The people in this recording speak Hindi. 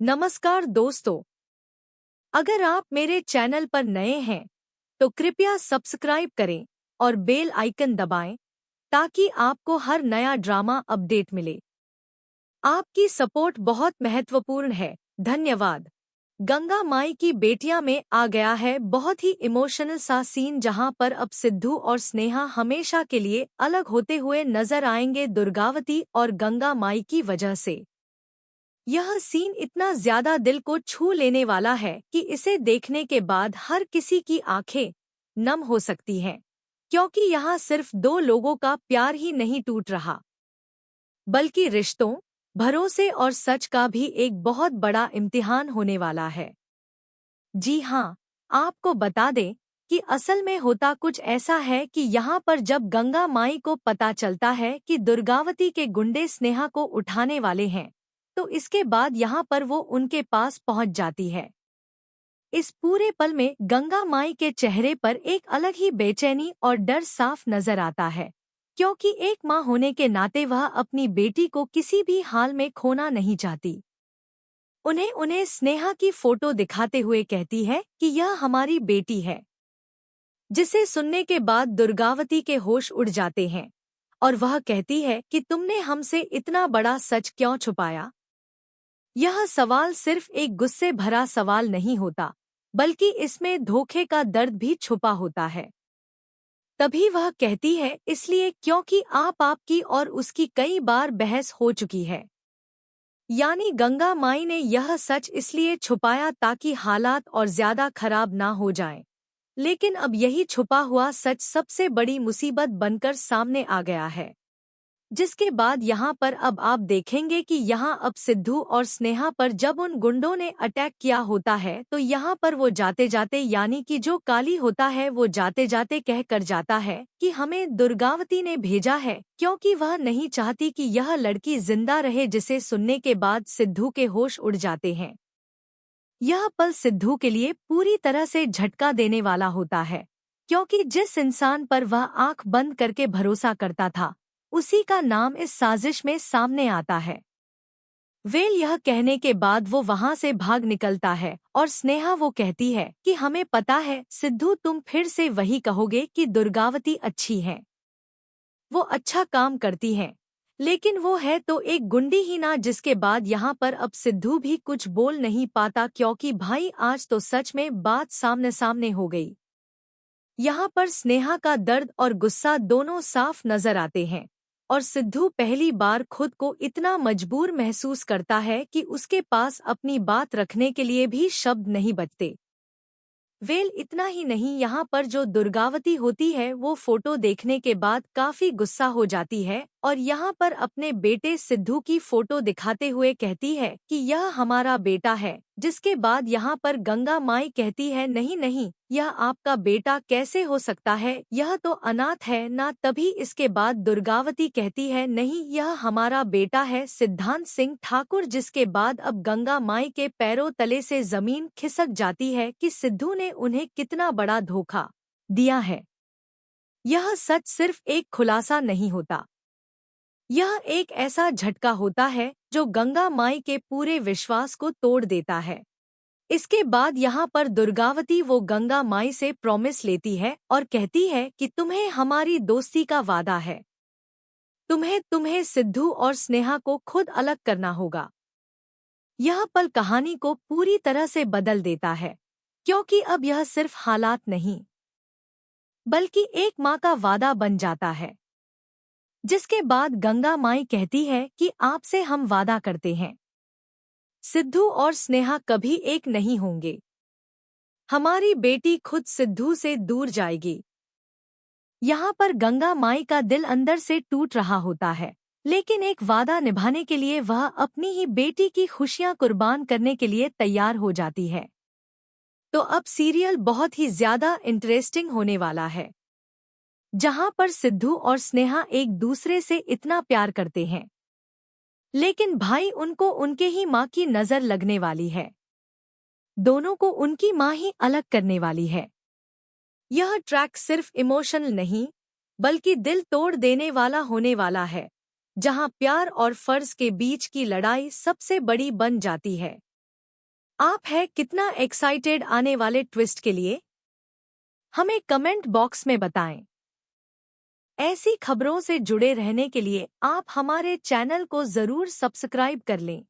नमस्कार दोस्तों, अगर आप मेरे चैनल पर नए हैं तो कृपया सब्सक्राइब करें और बेल आइकन दबाएं ताकि आपको हर नया ड्रामा अपडेट मिले। आपकी सपोर्ट बहुत महत्वपूर्ण है, धन्यवाद। गंगा माई की बेटियां में आ गया है बहुत ही इमोशनल सा सीन जहां पर अब सिद्धू और स्नेहा हमेशा के लिए अलग होते हुए नजर आएंगे दुर्गावती और गंगा माई की वजह से। यह सीन इतना ज्यादा दिल को छू लेने वाला है कि इसे देखने के बाद हर किसी की आंखें नम हो सकती हैं, क्योंकि यहाँ सिर्फ दो लोगों का प्यार ही नहीं टूट रहा, बल्कि रिश्तों, भरोसे और सच का भी एक बहुत बड़ा इम्तिहान होने वाला है। जी हाँ, आपको बता दें कि असल में होता कुछ ऐसा है कि यहाँ पर जब गंगा माई को पता चलता है कि दुर्गावती के गुंडे स्नेहा को उठाने वाले हैं, तो इसके बाद यहाँ पर वो उनके पास पहुँच जाती है। इस पूरे पल में गंगा माई के चेहरे पर एक अलग ही बेचैनी और डर साफ नजर आता है, क्योंकि एक माँ होने के नाते वह अपनी बेटी को किसी भी हाल में खोना नहीं चाहती। उन्हें उन्हें स्नेहा की फोटो दिखाते हुए कहती है कि यह हमारी बेटी है, जिसे सुनने के बाद दुर्गावती के होश उड़ जाते हैं और वह कहती है कि तुमने हमसे इतना बड़ा सच क्यों छुपाया। यह सवाल सिर्फ एक गुस्से भरा सवाल नहीं होता, बल्कि इसमें धोखे का दर्द भी छुपा होता है। तभी वह कहती है, इसलिए क्योंकि आपकी और उसकी कई बार बहस हो चुकी है। यानी गंगा माई ने यह सच इसलिए छुपाया ताकि हालात और ज्यादा खराब ना हो जाएं। लेकिन अब यही छुपा हुआ सच सबसे बड़ी मुसीबत बनकर सामने आ गया है, जिसके बाद यहाँ पर अब आप देखेंगे कि यहाँ अब सिद्धू और स्नेहा पर जब उन गुंडों ने अटैक किया होता है तो यहाँ पर वो जाते जाते यानी कि जो काली होता है वो जाते जाते कह कर जाता है कि हमें दुर्गावती ने भेजा है, क्योंकि वह नहीं चाहती कि यह लड़की जिंदा रहे, जिसे सुनने के बाद सिद्धू के होश उड़ जाते हैं। यह पल सिद्धू के लिए पूरी तरह से झटका देने वाला होता है, क्योंकि जिस इंसान पर वह आंख बंद करके भरोसा करता था, उसी का नाम इस साजिश में सामने आता है। वेल यह कहने के बाद वो वहां से भाग निकलता है और स्नेहा वो कहती है कि हमें पता है सिद्धू, तुम फिर से वही कहोगे कि दुर्गावती अच्छी है, वो अच्छा काम करती हैं, लेकिन वो है तो एक गुंडी ही ना। जिसके बाद यहाँ पर अब सिद्धू भी कुछ बोल नहीं पाता, क्योंकि भाई आज तो सच में बात सामने सामने हो गई। यहाँ पर स्नेहा का दर्द और गुस्सा दोनों साफ नजर आते हैं और सिद्धू पहली बार खुद को इतना मजबूर महसूस करता है कि उसके पास अपनी बात रखने के लिए भी शब्द नहीं बचते। वेल इतना ही नहीं, यहाँ पर जो दुर्गावती होती है वो फोटो देखने के बाद काफी गुस्सा हो जाती है और यहाँ पर अपने बेटे सिद्धू की फोटो दिखाते हुए कहती है कि यह हमारा बेटा है। जिसके बाद यहाँ पर गंगा माई कहती है, नहीं नहीं, यह आपका बेटा कैसे हो सकता है, यह तो अनाथ है ना। तभी इसके बाद दुर्गावती कहती है, नहीं, यह हमारा बेटा है, सिद्धांत सिंह ठाकुर। जिसके बाद अब गंगा माई के पैरों तले से जमीन खिसक जाती है कि सिद्धू ने उन्हें कितना बड़ा धोखा दिया है। यह सच सिर्फ एक खुलासा नहीं होता, यह एक ऐसा झटका होता है जो गंगा माई के पूरे विश्वास को तोड़ देता है। इसके बाद यहाँ पर दुर्गावती वो गंगा माई से प्रॉमिस लेती है और कहती है कि तुम्हें हमारी दोस्ती का वादा है, तुम्हें तुम्हें सिद्धू और स्नेहा को खुद अलग करना होगा। यह पल कहानी को पूरी तरह से बदल देता है, क्योंकि अब यह सिर्फ हालात नहीं, बल्कि एक माँ का वादा बन जाता है। जिसके बाद गंगा माई कहती है कि आपसे हम वादा करते हैं, सिद्धू और स्नेहा कभी एक नहीं होंगे, हमारी बेटी खुद सिद्धू से दूर जाएगी। यहाँ पर गंगा माई का दिल अंदर से टूट रहा होता है, लेकिन एक वादा निभाने के लिए वह अपनी ही बेटी की खुशियां कुर्बान करने के लिए तैयार हो जाती है। तो अब सीरियल बहुत ही ज्यादा इंटरेस्टिंग होने वाला है, जहाँ पर सिद्धू और स्नेहा एक दूसरे से इतना प्यार करते हैं, लेकिन भाई उनको उनके ही माँ की नजर लगने वाली है, दोनों को उनकी माँ ही अलग करने वाली है। यह ट्रैक सिर्फ इमोशनल नहीं, बल्कि दिल तोड़ देने वाला होने वाला है, जहां प्यार और फर्ज के बीच की लड़ाई सबसे बड़ी बन जाती है। आप है कितना एक्साइटेड आने वाले ट्विस्ट के लिए? हमें कमेंट बॉक्स में बताएं। ऐसी खबरों से जुड़े रहने के लिए आप हमारे चैनल को जरूर सब्सक्राइब कर लें।